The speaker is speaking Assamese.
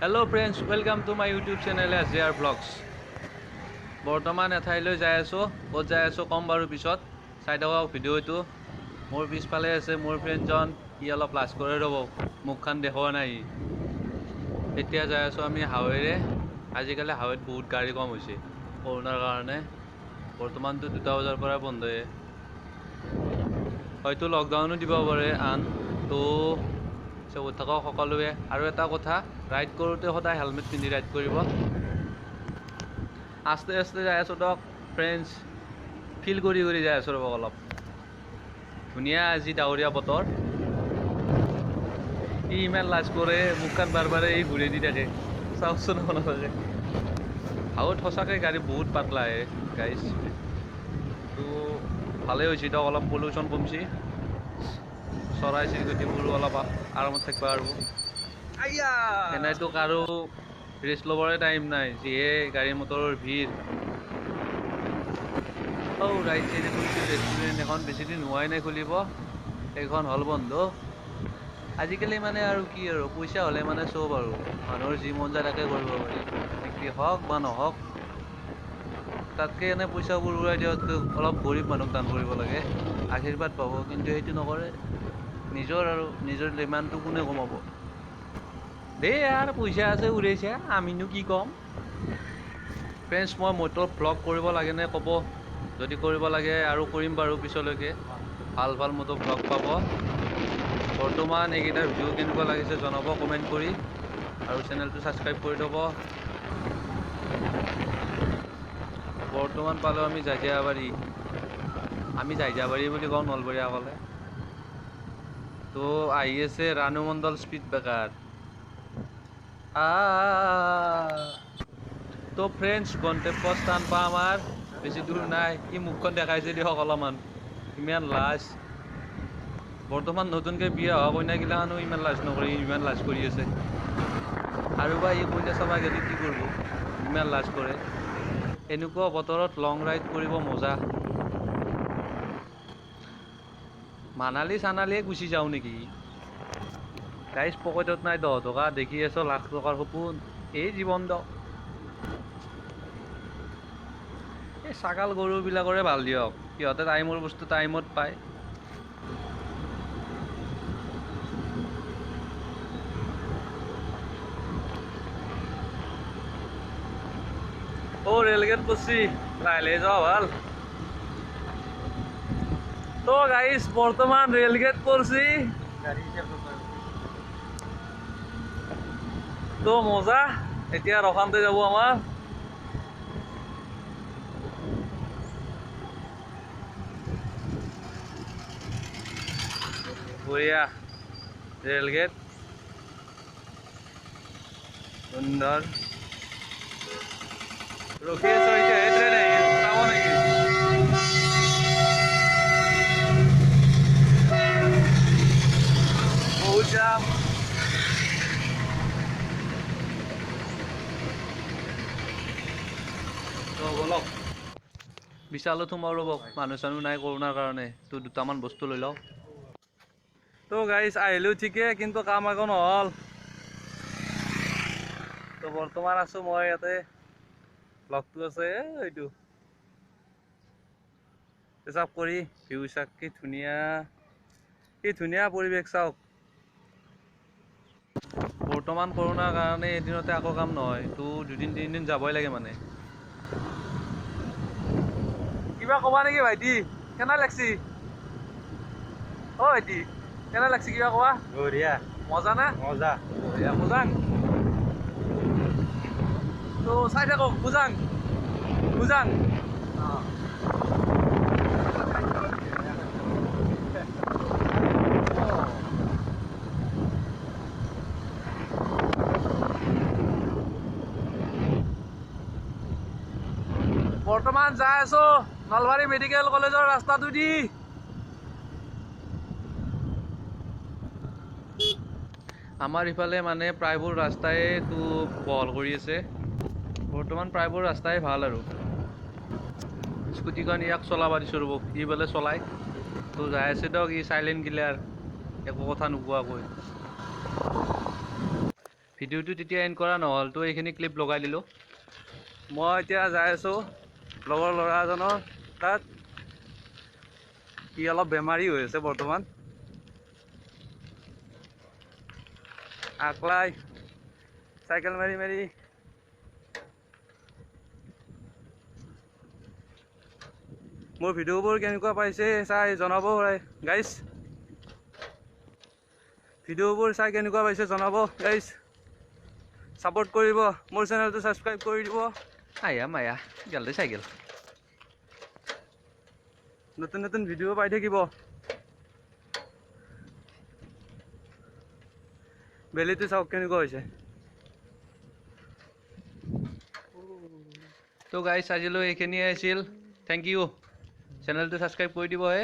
Hello friends, welcome to my YouTube channel SJR Vlogs. বৰ্তমান এঠাইলৈ যাই আছো, ক'ত যাই আছো কম বাৰু পিছত। চাই থাকক ভিডিঅ'টো। মোৰ পিছফালে আছে মোৰ ফ্ৰেণ্ডজন, ই অলপ লাজ কৰে ৰ'ব, মুখখন দেখুওৱা নাই। এতিয়া যাই আছো আমি হাৱেৰে। আজিকালি হাৱেত বহুত গাড়ী কম হৈছে কৰোণাৰ কাৰণে। বৰ্তমানটো 2টা বজাৰ পৰা বন্ধয়ে, হয়তো লকডাউনো দিব পাৰে আন। তো চবত থাকক সকলোৱে। আৰু এটা কথা, ৰাইড কৰোঁতে সদায় হেলমেট পিন্ধি ৰাইড কৰিব। আস্তে আস্তে যাই আছোঁ দিয়ক ফ্ৰেণ্ডছ, ফিল কৰি যাই আছোঁ ৰ'ব অলপ। ধুনীয়া আজি ডাৱৰীয়া বতৰ। ই ইমান লাজ কৰে, মুখখন বাৰে ই ঘূৰি দি থাকে, চাওকচোন আপোনালোকে। হাৱত সঁচাকৈ গাড়ী বহুত পাতলা আহে গাইজ। তো ভালেই হৈছে দিয়ক, অলপ পলিউশ্যন কমছি, চৰাই চিৰিকটিবোৰো অলপ আৰামত থাকিব পাৰিব। এনেইতো কাৰো ৰেষ্ট ল'বৰে টাইম নাই, যিহে গাড়ী মটৰৰ ভিৰ। ৰাইট চাইডে খুলিছিল ৰেষ্টুৰেণ্ট এখন, বেছি দিন হোৱাই নাই খুলিব, সেইখন হ'ল বন্ধ। আজিকালি মানে আৰু কি আৰু, পইচা হ'লে মানে চব আৰু মানুহৰ যি মন যায় তাকে কৰিব পাৰি, বিক্ৰী হওক বা নহওক। তাতকৈ এনে পইচাবোৰ উৰাই দিয়াতকৈ অলপ গৰীব মানুহক দান কৰিব লাগে, আশীৰ্বাদ পাব। কিন্তু সেইটো নকৰে, নিজৰ ডিমাণ্ডটো কোনে কমাব। দেই ইয়াৰ পইচা আছে উৰাইছে, আমিনো কি ক'ম। ফ্ৰেণ্ডছ, মই মটৰ ভ্লগ কৰিব লাগেনে ক'ব, যদি কৰিব লাগে আৰু কৰিম বাৰু পিছলৈকে। ভাল ভাল মটৰ ভ্লগ পাব। বৰ্তমান এইকেইটা ভিডিঅ' কেনেকুৱা লাগিছে জনাব কমেণ্ট কৰি, আৰু চেনেলটো ছাবস্ক্ৰাইব কৰি থ'ব। বৰ্তমান পালোঁ আমি জাজিয়াবাৰী। আমি জাজিয়াবাৰী বুলি কওঁ নলবৰীয়া ক'লে। তো আহি আছে ৰাণু মণ্ডল স্পীড ব্ৰেকাৰ। তো ফ্ৰেণ্ডছ, গন্তব্য স্থান পা আমাৰ বেছি দূৰ নাই। ই মুখখন দেখাইছে দিয়ক অলপমান, ইমান লাজ। বৰ্তমান নতুনকৈ বিয়া হোৱা কইনাগিলাখানো ইমান লাজ নকৰে, ইমান লাজ কৰি আছে। আৰু বা ই কইনা চাবা গেলি কি কৰিব, ইমান লাজ কৰে। এনেকুৱা বতৰত লং ৰাইড কৰিব মজা। মানালী চানালীয়ে গুচি যাওঁ নেকি গাইজ। পকেটত নাই 10 টকা, দেখি আছো লাখ টকাৰ সপোন, এই জীৱন দিয়ক। এই ছাগাল গৰুবিলাকৰে ভাল দিয়ক, সিহঁতে টাইমৰ বস্তু টাইমত পায়। ৰেলগেট পচি লাহে যোৱা ভাল। তো গাইজ বৰ্তমান ৰেলগেট পড়ছি, তো মজা। এতিয়া ৰখান্তে যাব আমাৰ। বঢ়িয়া ৰেলগেট, সুন্দৰ। ৰখি আছো এতিয়া, এই ট্ৰেইন আহি চাব নেকি? বহুত যাম। তো বলক বিশালত সোমাও ৰ'ব, মানুহ চানুহ নাই কৰোণাৰ কাৰণে। তো 2টামান বস্তু লৈ লওঁ। তো গাইজ আহিলোঁ ঠিকে, কিন্তু কাম একো নহ'ল। তো বৰ্তমান আছোঁ মই ইয়াতে, ব্লগটো আছে এইটো পেচাব কৰি। ভিউ চাওক কি ধুনীয়া, কি ধুনীয়া পৰিৱেশ চাওক। বৰ্তমান কৰোণাৰ কাৰণে এদিনতে আকৌ কাম নহয়, তো 2-3 দিন যাবই লাগে মানে। কিবা ক'বা নেকি ভাইটি? কেনে লাগছি? ভাইটি কেনে লাগছি, কিবা কোৱা। বঢ়িয়া, মজা না? মজা। বঢ়িয়া, বুজাং। তো চাই থাকক, বুজাং বুজাং। বৰ্তমান যাই আছো নলবাৰী মেডিকেল কলেজৰ ৰাস্তাটো দি। আমাৰ ইফালে মানে প্ৰায়বোৰ ৰাস্তাই তো বহল কৰি আছে। বৰ্তমান প্ৰায়বোৰ ৰাস্তাই ভাল আৰু। স্কুটিখন ইয়াক চলাব দিছোঁ ৰ'ব, ই বোলে চলাই। তো যাই আছে দিয়ক, ই চাইলেণ্ট কিলাৰ, একো কথা নোকোৱাকৈ। ভিডিঅ'টো তেতিয়া এণ্ড কৰা নহ'ল তো এইখিনি ক্লিপ লগাই দিলোঁ। মই এতিয়া যাই আছোঁ লগৰ ল'ৰা এজনৰ তাত। সি অলপ বেমাৰী হৈ আছে বৰ্তমান। আকলাই চাইকেল মাৰি মাৰি মোৰ ভিডিঅ'বোৰ কেনেকুৱা পাইছে চাই জনাব গাইজ। ভিডিঅ'বোৰ চাই কেনেকুৱা পাইছে জনাব গাইজ। ছাপোৰ্ট কৰিব, মোৰ চেনেলটো ছাবস্ক্ৰাইব কৰি দিব। আয়া মায়া জল্দি চাইকেল। নতুন নতুন ভিডিঅ' পাই থাকিব। বেলিটো চাওক কেনেকুৱা হৈছে। তো গাইজ আজিলৈ এইখিনিয়ে আছিল। Thank U. চেনেলটো ছাবস্ক্ৰাইব কৰি দিব হে।